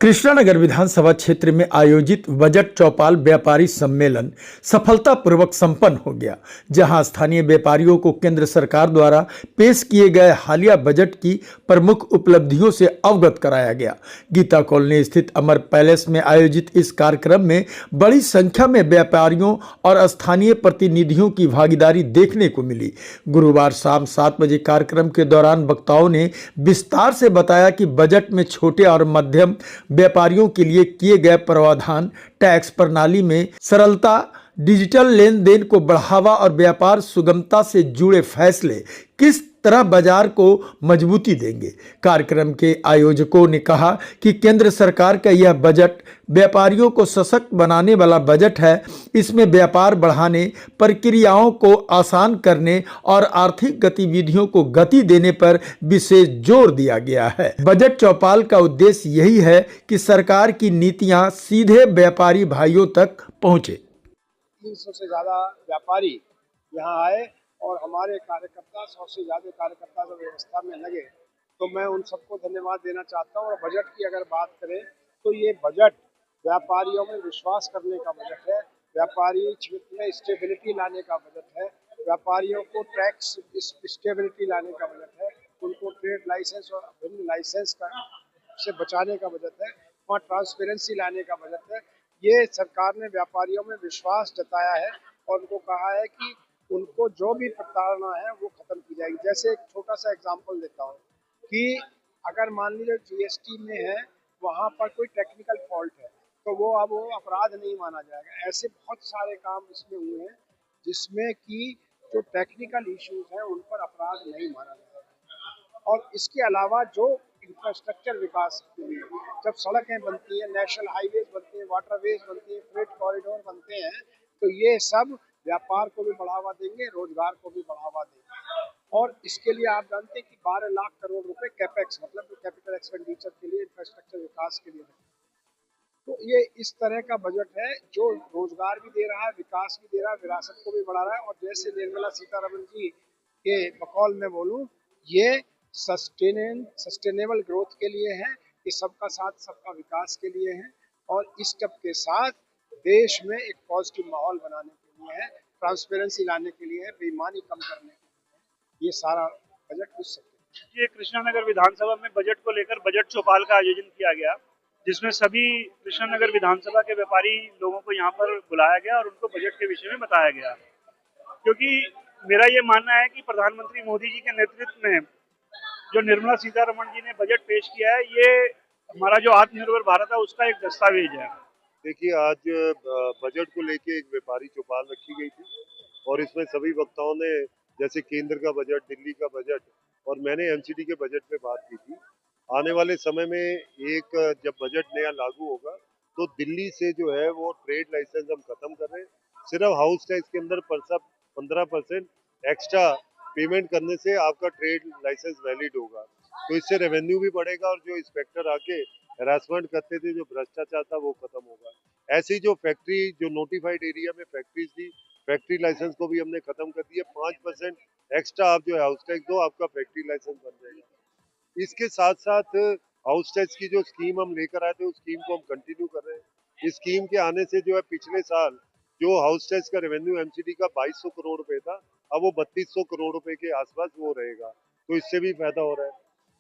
कृष्णानगर विधानसभा क्षेत्र में आयोजित बजट चौपाल व्यापारी सम्मेलन सफलतापूर्वक संपन्न हो गया, जहां स्थानीय व्यापारियों को केंद्र सरकार द्वारा पेश किए गए हालिया बजट की प्रमुख उपलब्धियों से अवगत कराया गया। गीता कॉलोनी स्थित अमर पैलेस में आयोजित इस कार्यक्रम में बड़ी संख्या में व्यापारियों और स्थानीय प्रतिनिधियों की भागीदारी देखने को मिली। गुरुवार शाम 7 बजे कार्यक्रम के दौरान वक्ताओं ने विस्तार से बताया कि बजट में छोटे और मध्यम व्यापारियों के लिए किए गए प्रावधान, टैक्स प्रणाली में सरलता, डिजिटल लेन देन को बढ़ावा और व्यापार सुगमता से जुड़े फैसले किस तरह बाजार को मजबूती देंगे। कार्यक्रम के आयोजकों ने कहा कि केंद्र सरकार का यह बजट व्यापारियों को सशक्त बनाने वाला बजट है। इसमें व्यापार बढ़ाने, प्रक्रियाओं को आसान करने और आर्थिक गतिविधियों को गति देने पर विशेष जोर दिया गया है। बजट चौपाल का उद्देश्य यही है कि सरकार की नीतियां सीधे व्यापारी भाइयों तक पहुंचे। 300 से ज़्यादा व्यापारी यहाँ आए और हमारे कार्यकर्ता 100 से ज़्यादा कार्यकर्ता जब व्यवस्था में लगे तो मैं उन सबको धन्यवाद देना चाहता हूँ। और बजट की अगर बात करें तो ये बजट व्यापारियों में विश्वास करने का बजट है, व्यापारी क्षेत्र में स्टेबिलिटी लाने का बजट है, व्यापारियों को टैक्स स्टेबिलिटी लाने का बजट है, उनको ट्रेड लाइसेंस और भिन्न लाइसेंस का से बचाने का बजट है और ट्रांसपेरेंसी लाने का बजट है। ये सरकार ने व्यापारियों में विश्वास जताया है और उनको कहा है कि उनको जो भी प्रताड़ना है वो खत्म की जाएगी। जैसे एक छोटा सा एग्जांपल देता हूँ कि अगर मान लीजिए जीएसटी में है, वहाँ पर कोई टेक्निकल फॉल्ट है तो वो अब वो अपराध नहीं माना जाएगा। ऐसे बहुत सारे काम इसमें हुए हैं जिसमें कि जो टेक्निकल इश्यूज हैं उन पर अपराध नहीं माना जाएगा। और इसके अलावा जो इंफ्रास्ट्रक्चर विकास के लिए जब सड़कें बनती हैं, नेशनल हाईवेज बनते हैं, वाटरवेज बनते हैं, फ्रेट कॉरिडोर बनते हैं, तो ये सब व्यापार को भी बढ़ावा देंगे, रोजगार को भी बढ़ावा देंगे। और इसके लिए आप जानते हैं कि 12 लाख करोड़ रुपए कैपेक्स मतलब कैपिटल एक्सपेंडिचर के लिए, इंफ्रास्ट्रक्चर विकास के लिए। तो ये इस तरह का बजट है जो रोजगार भी दे रहा है, विकास भी दे रहा है, विरासत को भी बढ़ा रहा है। और जैसे निर्मला सीतारमण जी के बकौल में बोलूं, ये सस्टेनेबल ग्रोथ के लिए है, कि सबका साथ सबका विकास के लिए है और इस स्टेप के साथ देश में एक पॉजिटिव माहौल बनाने के लिए है, ट्रांसपेरेंसी लाने के लिए है, बेईमानी कम करने के लिए है। ये सारा बजट उस सकते। ये कृष्णानगर विधानसभा में बजट को लेकर बजट चौपाल का आयोजन किया गया, जिसमें सभी कृष्णानगर विधानसभा के व्यापारी लोगों को यहाँ पर बुलाया गया और उनको बजट के विषय में बताया गया। क्योंकि मेरा ये मानना है कि प्रधानमंत्री मोदी जी के नेतृत्व में जो निर्मला सीतारमण जी ने बजट पेश किया है, ये हमारा जो आत्मनिर्भर भारत है उसका एक दस्तावेज है। देखिए, आज बजट को लेके एक व्यापारी चौपाल रखी गई थी और इसमें सभी वक्ताओं ने जैसे केंद्र का बजट, दिल्ली का बजट और मैंने एमसीडी के बजट पे बात की थी। आने वाले समय में एक जब बजट नया लागू होगा तो दिल्ली से जो है वो ट्रेड लाइसेंस हम खत्म कर रहे हैं। सिर्फ हाउस टैक्स के अंदर 15% एक्स्ट्रा पेमेंट करने से आपका ट्रेड लाइसेंस वैलिड होगा, तो इससे रेवेन्यू भी बढ़ेगा और जो इंस्पेक्टर आके हैरासमेंट करते थे, जो भ्रष्टाचार था, वो खत्म होगा। ऐसी जो फैक्ट्री, जो नोटिफाइड एरिया में फैक्ट्रीज थी, फैक्ट्री लाइसेंस को भी हमने खत्म कर दिया। 5% एक्स्ट्रा आप जो हाउस टैक्स दो, आपका फैक्ट्री लाइसेंस बन जाएगा। इसके साथ साथ हाउस टैक्स की जो स्कीम हम लेकर आए थे, उस स्कीम को हम कंटिन्यू कर रहे हैं। इस स्कीम के आने से जो है पिछले साल जो हाउस टैक्स का रेवेन्यू एमसीडी का 2200 करोड़ रुपए था, अब वो 3200 करोड़ रुपए के आसपास वो रहेगा, तो इससे भी फायदा हो रहा है।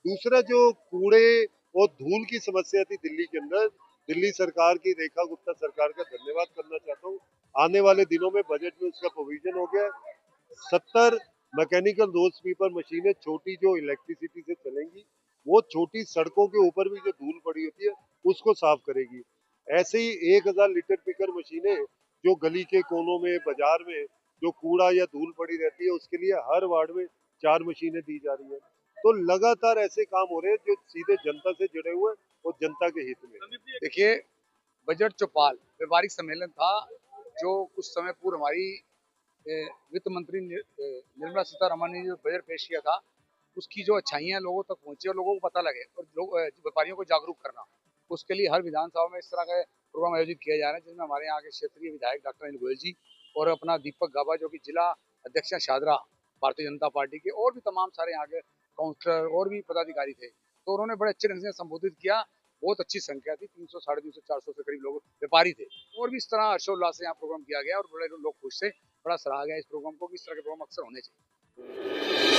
दूसरा, जो कूड़े और धूल की समस्या थी दिल्ली के अंदर, दिल्ली सरकार की, रेखा गुप्ता सरकार का धन्यवाद करना चाहता हूँ। आने वाले दिनों में बजट में उसका प्रोविजन हो गया। 70 मैकेनिकल रोड स्वीपर मशीनें, छोटी जो इलेक्ट्रिसिटी से चलेंगी, वो छोटी सड़कों के ऊपर भी जो धूल पड़ी होती है उसको साफ करेगी। ऐसे ही 1000 लिटर पिकर मशीनें जो गली के कोनों में, बाजार में जो कूड़ा या धूल पड़ी रहती है, उसके लिए हर वार्ड में 4 मशीनें दी जा रही है। तो लगातार ऐसे काम हो रहे हैं जो सीधे जनता से जुड़े हुए और जनता के हित में। देखिए, बजट चौपाल व्यापारिक सम्मेलन था जो कुछ समय पूर्व हमारी वित्त मंत्री निर्मला सीतारमण ने जो बजट पेश किया था, उसकी जो अच्छाइयाँ लोगों तक पहुंची और लोगों को पता लगे और लोग व्यापारियों को जागरूक करना, उसके लिए हर विधानसभा में इस तरह के प्रोग्राम आयोजित किए जा रहे हैं, जिसमें हमारे यहाँ के क्षेत्रीय विधायक डॉक्टर अनिल गोयल जी और अपना दीपक गाबा जो कि जिला अध्यक्ष शाहदरा भारतीय जनता पार्टी के, और भी तमाम सारे यहाँ के काउंसलर और भी पदाधिकारी थे। तो उन्होंने बड़े अच्छे ढंग से संबोधित किया। बहुत अच्छी संख्या थी, 300, 350, 400 से करीब लोग व्यापारी थे। और भी इस तरह हर्षोल्लास से यहाँ प्रोग्राम किया गया और बड़े लोग खुश थे, बड़ा सराहा गया इस प्रोग्राम को कि इस तरह के प्रोग्राम अक्सर होने चाहिए।